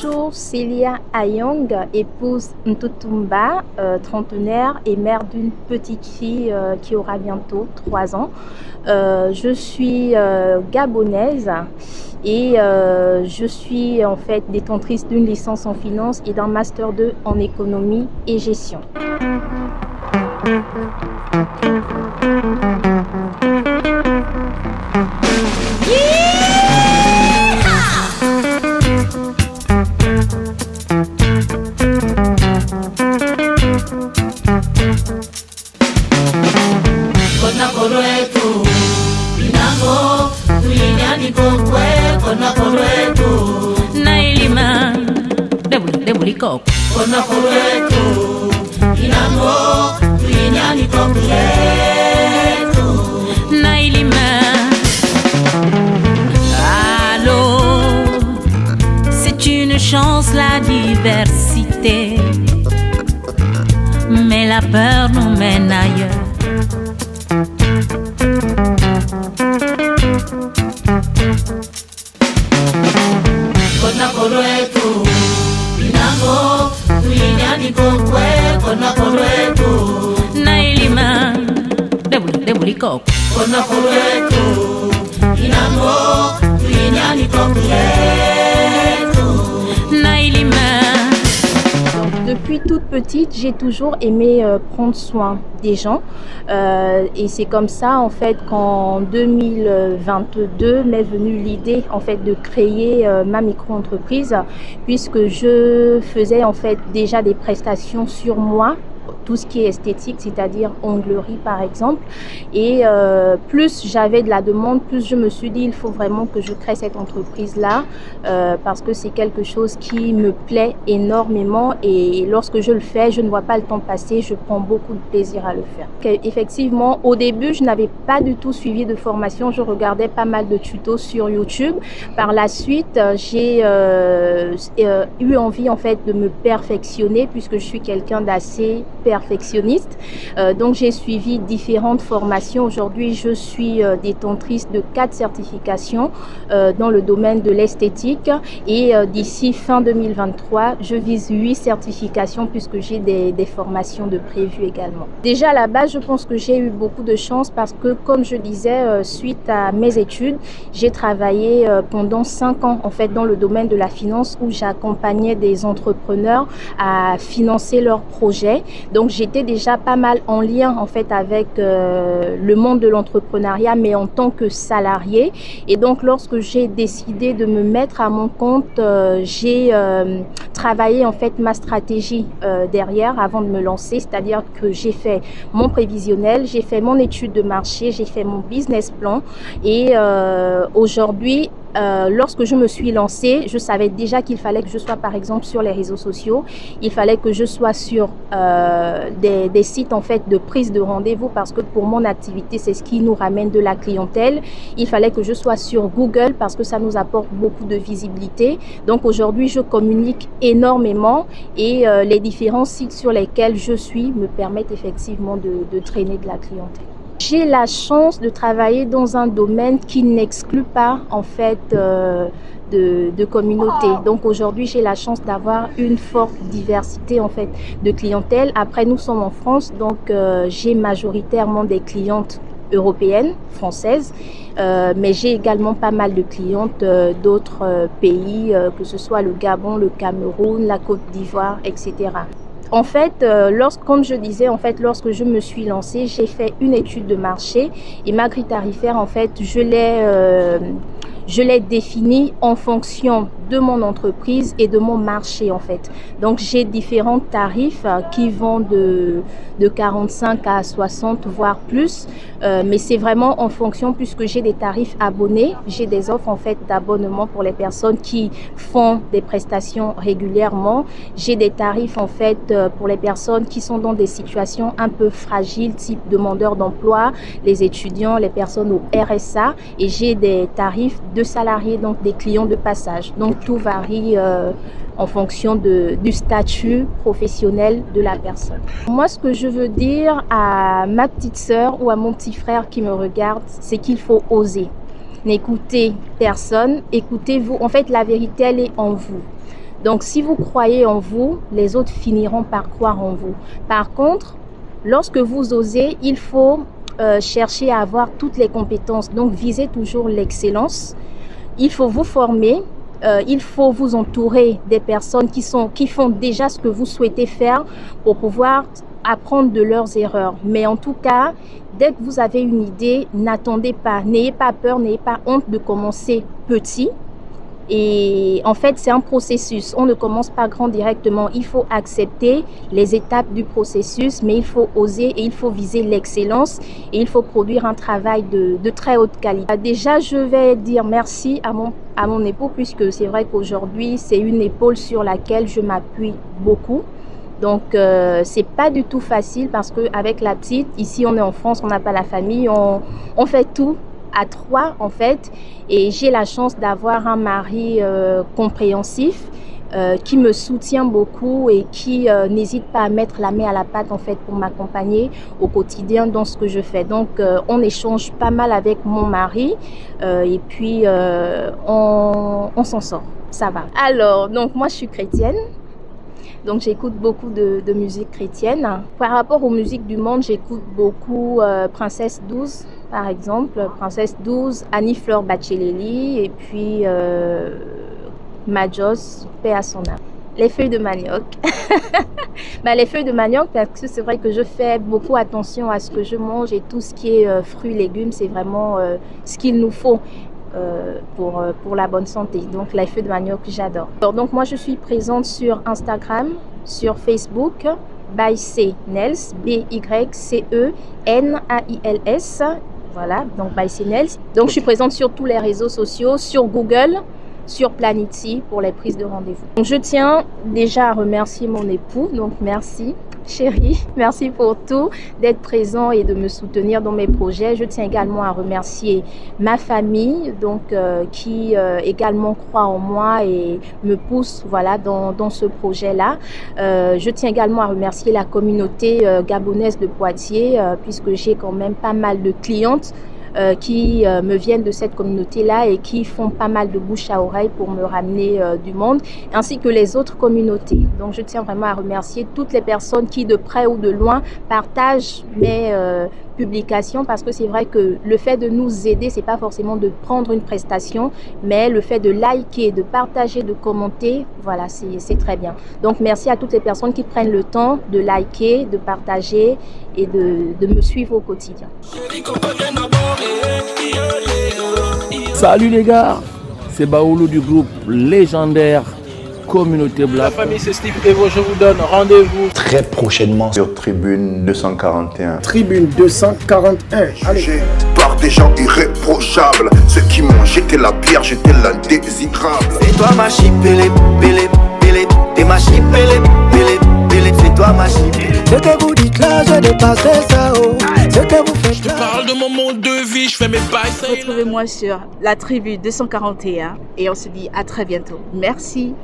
Bonjour, Célia Ayong, épouse Ntutumba, trentenaire et mère d'une petite fille qui aura bientôt 3 ans. Je suis gabonaise et je suis en fait détentrice d'une licence en finance et d'un master 2 en économie et gestion. Nailima debuliko Kona kwetu inamo tuinyani kwetu Nailima. Allô, c'est une chance la diversité, mais la peur nous mène ailleurs. Kona kwetu inamo tuinyani kwetu kona kwetu Nailima debuliko Kona kwetu inamo tuinyani kwetu Nailima. Depuis toute petite, j'ai toujours aimé prendre soin des gens et c'est comme ça en fait qu'en 2022 m'est venue l'idée en fait de créer ma micro-entreprise, puisque je faisais en fait déjà des prestations sur moi, tout ce qui est esthétique, c'est-à-dire onglerie par exemple, et plus j'avais de la demande, plus je me suis dit il faut vraiment que je crée cette entreprise-là parce que c'est quelque chose qui me plaît énormément et lorsque je le fais, je ne vois pas le temps passer, je prends beaucoup de plaisir à le faire. Effectivement, au début, je n'avais pas du tout suivi de formation, je regardais pas mal de tutos sur YouTube. Par la suite, j'ai eu envie en fait de me perfectionner puisque je suis quelqu'un d'assez perfectionniste. Donc j'ai suivi différentes formations. Aujourd'hui, je suis détentrice de 4 certifications dans le domaine de l'esthétique et d'ici fin 2023, je vise 8 certifications puisque j'ai des formations de prévues également. Déjà à la base, je pense que j'ai eu beaucoup de chance parce que comme je disais, suite à mes études, j'ai travaillé pendant 5 ans en fait dans le domaine de la finance où j'accompagnais des entrepreneurs à financer leurs projets. Donc j'étais déjà pas mal en lien en fait avec le monde de l'entrepreneuriat, mais en tant que salarié. Et donc lorsque j'ai décidé de me mettre à mon compte, j'ai travaillé en fait ma stratégie derrière avant de me lancer, c'est-à-dire que j'ai fait mon prévisionnel, j'ai fait mon étude de marché, j'ai fait mon business plan et aujourd'hui lorsque je me suis lancée, je savais déjà qu'il fallait que je sois par exemple sur les réseaux sociaux, il fallait que je sois sur des sites en fait de prise de rendez-vous parce que pour mon activité c'est ce qui nous ramène de la clientèle. Il fallait que je sois sur Google parce que ça nous apporte beaucoup de visibilité. Donc aujourd'hui je communique énormément et les différents sites sur lesquels je suis me permettent effectivement de traîner de la clientèle. J'ai la chance de travailler dans un domaine qui n'exclut pas en fait de communauté. Donc aujourd'hui, j'ai la chance d'avoir une forte diversité en fait de clientèle. Après, nous sommes en France, donc j'ai majoritairement des clientes européennes, françaises, mais j'ai également pas mal de clientes d'autres pays, que ce soit le Gabon, le Cameroun, la Côte d'Ivoire, etc. En fait, comme je disais, en fait, lorsque je me suis lancée, j'ai fait une étude de marché et ma grille tarifaire, en fait, je l'ai définie en fonction de mon entreprise et de mon marché en fait. Donc j'ai différents tarifs qui vont de 45 à 60 voire plus, mais c'est vraiment en fonction puisque j'ai des tarifs abonnés, j'ai des offres en fait d'abonnement pour les personnes qui font des prestations régulièrement, j'ai des tarifs en fait pour les personnes qui sont dans des situations un peu fragiles, type demandeurs d'emploi, les étudiants, les personnes au RSA, et j'ai des tarifs de salariés, donc des clients de passage. Donc tout varie en fonction du statut professionnel de la personne. Moi, ce que je veux dire à ma petite sœur ou à mon petit frère qui me regarde, c'est qu'il faut oser. N'écoutez personne, écoutez-vous. En fait, la vérité, elle est en vous. Donc, si vous croyez en vous, les autres finiront par croire en vous. Par contre, lorsque vous osez, il faut chercher à avoir toutes les compétences. Donc, visez toujours l'excellence. Il faut vous former. Il faut vous entourer des personnes qui font déjà ce que vous souhaitez faire pour pouvoir apprendre de leurs erreurs. Mais en tout cas, dès que vous avez une idée, n'attendez pas, n'ayez pas peur, n'ayez pas honte de commencer petit. Et en fait, c'est un processus. On ne commence pas grand directement. Il faut accepter les étapes du processus, mais il faut oser et il faut viser l'excellence et il faut produire un travail de très haute qualité. Déjà, je vais dire merci à mon époux, puisque c'est vrai qu'aujourd'hui, c'est une épaule sur laquelle je m'appuie beaucoup. Donc, c'est pas du tout facile parce qu'avec la petite, ici, on est en France, on n'a pas la famille, on fait tout à 3 en fait, et j'ai la chance d'avoir un mari compréhensif qui me soutient beaucoup et qui n'hésite pas à mettre la main à la pâte en fait pour m'accompagner au quotidien dans ce que je fais. Donc on échange pas mal avec mon mari et puis on s'en sort, ça va. Alors donc moi je suis chrétienne. Donc j'écoute beaucoup de musique chrétienne. Par rapport aux musiques du monde, j'écoute beaucoup Princesse 12 par exemple, Princesse 12, Annie Fleur Bacheleli et puis Majos, paix à son âme. Les feuilles de manioc. Les feuilles de manioc, parce que c'est vrai que je fais beaucoup attention à ce que je mange et tout ce qui est fruits, légumes, c'est vraiment ce qu'il nous faut. Pour la bonne santé. Donc les feuilles de manioc, j'adore. Donc moi je suis présente sur Instagram, sur Facebook, ByCNels, ByCENAILS. Voilà, donc ByCNels. Donc je suis présente sur tous les réseaux sociaux, sur Google, sur Planity pour les prises de rendez-vous. Donc je tiens déjà à remercier mon époux, donc merci. Chérie, merci pour tout, d'être présent et de me soutenir dans mes projets. Je tiens également à remercier ma famille, donc qui également croit en moi et me pousse, voilà, dans ce projet-là. Je tiens également à remercier la communauté gabonaise de Poitiers, puisque j'ai quand même pas mal de clientes qui me viennent de cette communauté-là et qui font pas mal de bouche à oreille pour me ramener du monde, ainsi que les autres communautés. Donc je tiens vraiment à remercier toutes les personnes qui de près ou de loin partagent mes publications, parce que c'est vrai que le fait de nous aider, c'est pas forcément de prendre une prestation, mais le fait de liker, de partager, de commenter, voilà, c'est très bien. Donc merci à toutes les personnes qui prennent le temps de liker, de partager et de me suivre au quotidien. Salut les gars, c'est Baoulou du groupe légendaire Communauté Black. La famille, c'est Steve Evo, je vous donne rendez-vous très prochainement sur Tribune 241. Tribune 241, allez. Par des gens irréprochables, ceux qui m'ont jeté la pierre, j'étais l'indésirable. C'est toi ma chip, Bélé, t'es ma chip, Bélé, c'est toi ma chip. Ce que vous dites là, je dépassé ça, oh. Ce que vous faites Je parle de mon mode de vie, je fais mes bails. Retrouvez-moi sur la Tribune 241 et on se dit à très bientôt. Merci.